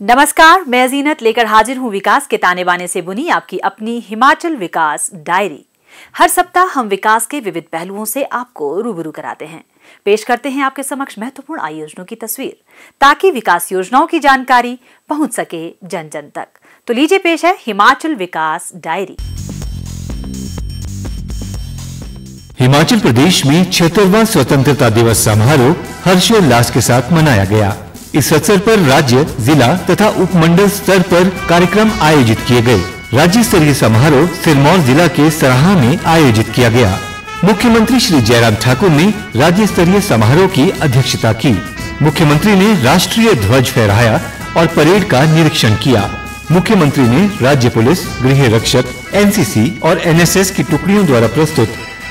नमस्कार, मैं जीनत लेकर हाजिर हूँ विकास के ताने बाने से बुनी आपकी अपनी हिमाचल विकास डायरी। हर सप्ताह हम विकास के विविध पहलुओं से आपको रूबरू कराते हैं। पेश करते हैं आपके समक्ष महत्वपूर्ण आयोजनों की तस्वीर, ताकि विकास योजनाओं की जानकारी पहुंच सके जन जन तक। तो लीजिए पेश है हिमाचल विकास डायरी। हिमाचल प्रदेश में 76वां स्वतंत्रता दिवस समारोह हर्षोल्लास के साथ मनाया गया। इस अवसर पर राज्य, जिला तथा उपमंडल स्तर पर कार्यक्रम आयोजित किए गए। राज्य स्तरीय समारोह सिरमौर जिला के सराहां में आयोजित किया गया। मुख्यमंत्री श्री जयराम ठाकुर ने राज्य स्तरीय समारोह की अध्यक्षता की। मुख्यमंत्री ने राष्ट्रीय ध्वज फहराया और परेड का निरीक्षण किया। मुख्यमंत्री ने राज्य पुलिस, गृह रक्षक, एनसीसी और एनएसएस की टुकड़ियों द्वारा प्रस्तुत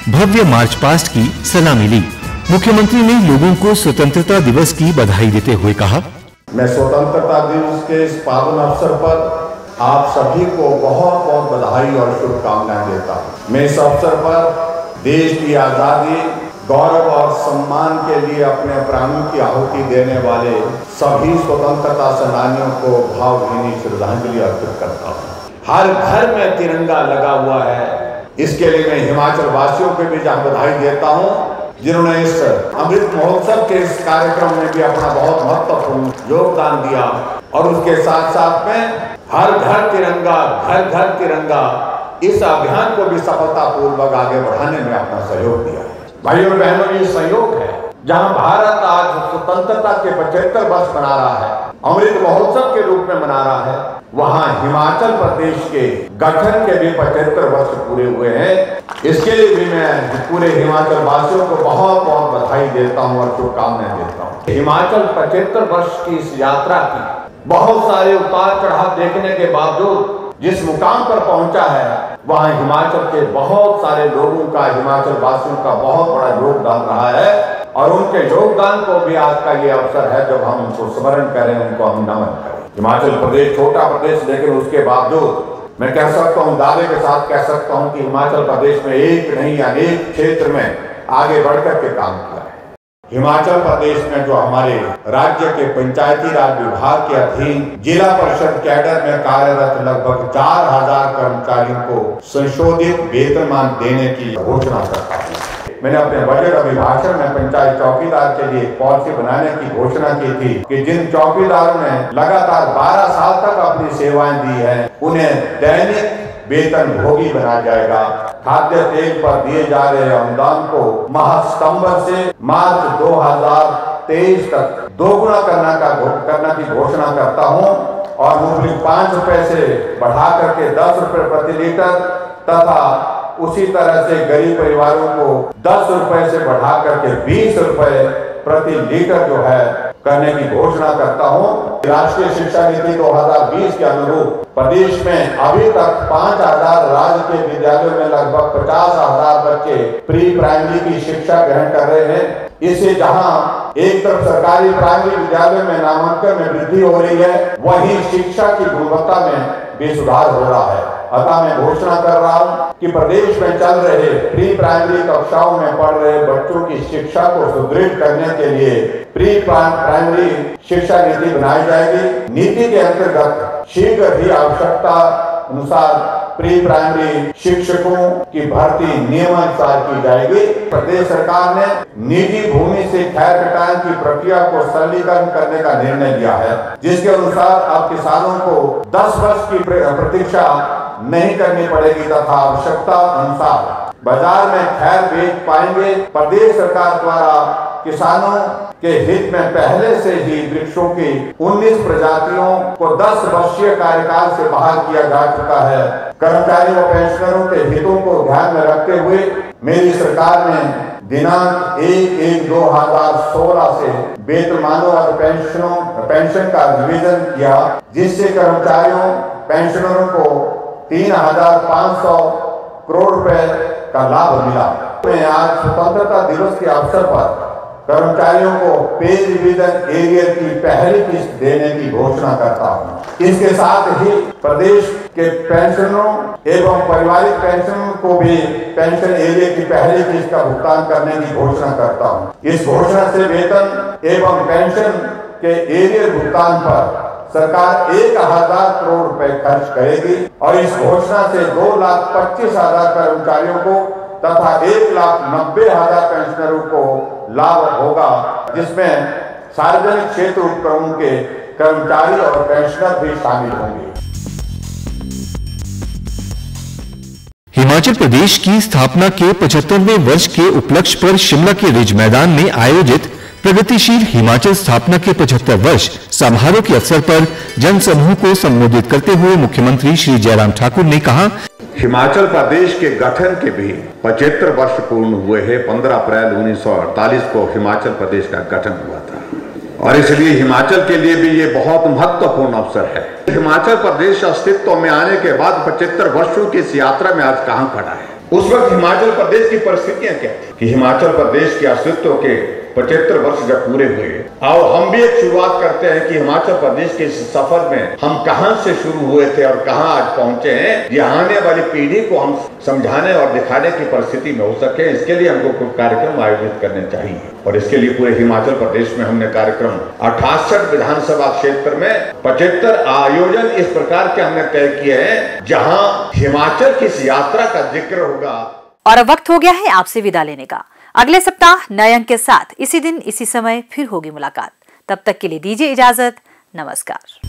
भव्य मार्च पास्ट की सलामी ली। मुख्यमंत्री ने लोगों को स्वतंत्रता दिवस की बधाई देते हुए कहा, मैं स्वतंत्रता दिवस के इस पावन अवसर पर आप सभी को बहुत बहुत बधाई और शुभकामनाएं देता हूँ। मैं इस अवसर पर देश की आज़ादी, गौरव और सम्मान के लिए अपने प्राणों की आहुति देने वाले सभी स्वतंत्रता सेनानियों को भावभीनी श्रद्धांजलि अर्पित करता हूँ। हर घर में तिरंगा लगा हुआ है, इसके लिए मैं हिमाचल वासियों को भी बधाई देता हूँ, जिन्होंने इस अमृत महोत्सव के इस कार्यक्रम में भी अपना बहुत महत्वपूर्ण योगदान दिया और उसके साथ साथ में हर घर तिरंगा, घर घर तिरंगा इस अभियान को भी सफलतापूर्वक आगे बढ़ाने में अपना सहयोग दिया है। भाइयों और बहनों, ये सहयोग है जहां भारत आज स्वतंत्रता के 75 वर्ष मना रहा है, अमृत महोत्सव के रूप में मना रहा है, वहां हिमाचल प्रदेश के गठन के भी 75 वर्ष पूरे हुए हैं। इसके लिए भी मैं पूरे हिमाचल वासियों को बहुत बहुत बधाई देता हूं और शुभकामनाएं देता हूं। हिमाचल 75 वर्ष की इस यात्रा की बहुत सारे उतार चढ़ाव देखने के बावजूद जिस मुकाम पर पहुंचा है, वहां हिमाचल के बहुत सारे लोगों का, हिमाचल वासियों का बहुत बड़ा योगदान रहा है और उनके योगदान को भी आज का ये अवसर है जब हम उनको स्मरण करें, उनको हम नमन करें। हिमाचल प्रदेश छोटा प्रदेश, लेकिन उसके बावजूद मैं कह सकता हूँ, दावे के साथ कह सकता हूँ कि हिमाचल प्रदेश में एक नहीं अनेक क्षेत्र में आगे बढ़कर के काम किया है। हिमाचल प्रदेश में जो हमारे राज्य के पंचायती राज विभाग के अधीन जिला परिषद कैडर में कार्यरत लगभग 4000 कर्मचारियों को संशोधित वेतनमान देने की घोषणा करता हूँ। मैंने अपने बजट अभिभाषण में पंचायत चौकीदार के लिए एक पॉलिसी बनाने की घोषणा की थी कि जिन चौकीदारों ने लगातार 12 साल तक अपनी सेवाएं दी हैं, उन्हें दैनिक वेतन भोगी बनाया जाएगा। खाद्य तेल पर दिए जा रहे अनुदान को माह सितंबर से मार्च 2023 तक दोगुना करना की घोषणा करता हूं और मूंगफली 5 रुपए से बढ़ा करके 10 रुपए प्रति लीटर तथा उसी तरह से गरीब परिवारों को 10 रुपए से बढ़ा करके 20 रुपए प्रति लीटर जो है करने की घोषणा करता हूं। राष्ट्रीय शिक्षा नीति 2020 के अनुरूप प्रदेश में अभी तक 5000 राज्य के विद्यालयों में लगभग 50,000 बच्चे प्री प्राइमरी की शिक्षा ग्रहण कर रहे हैं। इससे जहां एक तरफ सरकारी प्राइमरी विद्यालयों में नामांकन में वृद्धि हो रही है, वहीं शिक्षा की गुणवत्ता में भी सुधार हो रहा है। अतः मैं घोषणा कर रहा हूं कि प्रदेश में चल रहे प्री प्राइमरी कक्षाओं में पढ़ रहे बच्चों की शिक्षा को सुदृढ़ करने के लिए प्री प्राइमरी शिक्षा नीति बनाई जाएगी। नीति के अंतर्गत शीघ्र ही आवश्यकता अनुसार प्री प्राइमरी शिक्षकों की भर्ती नियमानुसार की जाएगी। प्रदेश सरकार ने निजी भूमि से खैर कटान की प्रक्रिया को सरलीकरण करने का निर्णय लिया है, जिसके अनुसार अब किसानों को 10 वर्ष की प्रतीक्षा नहीं करनी पड़ेगी तथा आवश्यकता अनुसार बाजार में खैर बेच पाएंगे। प्रदेश सरकार द्वारा किसानों के हित में पहले से ही वृक्षों की 19 प्रजातियों को 10 वर्षीय कार्यकाल से बहाल किया जा चुका है। कर्मचारियों व पेंशनरों के हितों को ध्यान में रखते हुए मेरी सरकार ने दिनांक 1/1/2016 से वेतनमानों और पेंशन का रिवीजन किया, जिससे कर्मचारियों पेंशनरों को 3,500 करोड़ रुपए का लाभ मिला। मैं आज स्वतंत्रता दिवस के अवसर पर कर्मचारियों को पे रिवीजन एरियर की पहली किस्त देने की घोषणा करता हूं। इसके साथ ही प्रदेश के पेंशनरों एवं पारिवारिक पेंशनरों को भी पेंशन एरियर की पहली किस्त का भुगतान करने की घोषणा करता हूं। इस घोषणा से वेतन एवं पेंशन के एरियर भुगतान पर सरकार 1000 करोड़ रुपए खर्च करेगी और इस घोषणा से 2,25,000 कर्मचारियों को तथा 1,90,000 पेंशनरों को लाभ होगा, जिसमें सार्वजनिक क्षेत्र उपक्रमों के कर्मचारी और पेंशनर भी शामिल होंगे। हिमाचल प्रदेश की स्थापना के 75वें वर्ष के उपलक्ष्य पर शिमला के रिज मैदान में आयोजित प्रगतिशील हिमाचल स्थापना के 75 वर्ष समारोह के अवसर पर जनसमूह को संबोधित करते हुए मुख्यमंत्री श्री जयराम ठाकुर ने कहा, हिमाचल प्रदेश के गठन के भी 75 वर्ष पूर्ण हुए हैं। 15 अप्रैल 1948 को हिमाचल प्रदेश का गठन हुआ था और इसलिए हिमाचल के लिए भी ये बहुत महत्वपूर्ण अवसर है। हिमाचल प्रदेश अस्तित्व में आने के बाद 75 वर्षों की इस यात्रा में आज कहां खड़ा है। उस वक्त हिमाचल प्रदेश की परिस्थितियां क्या थी कि हिमाचल प्रदेश के अस्तित्व के 75 वर्ष जब पूरे हुए, और हम भी एक शुरुआत करते हैं कि हिमाचल प्रदेश के इस सफर में हम कहां से शुरू हुए थे और कहां आज पहुंचे हैं। ये आने वाली पीढ़ी को हम समझाने और दिखाने की परिस्थिति में हो सके, इसके लिए हमको कुछ कार्यक्रम आयोजित करने चाहिए। और इसके लिए पूरे हिमाचल प्रदेश में हमने कार्यक्रम 68 विधानसभा क्षेत्र में 75 आयोजन इस प्रकार के हमने तय किए हैं, जहां हिमाचल की इस यात्रा का जिक्र होगा। और अब वक्त हो गया है आपसे विदा लेने का। अगले सप्ताह नए अंक के साथ इसी दिन इसी समय फिर होगी मुलाकात। तब तक के लिए दीजिए इजाजत। नमस्कार।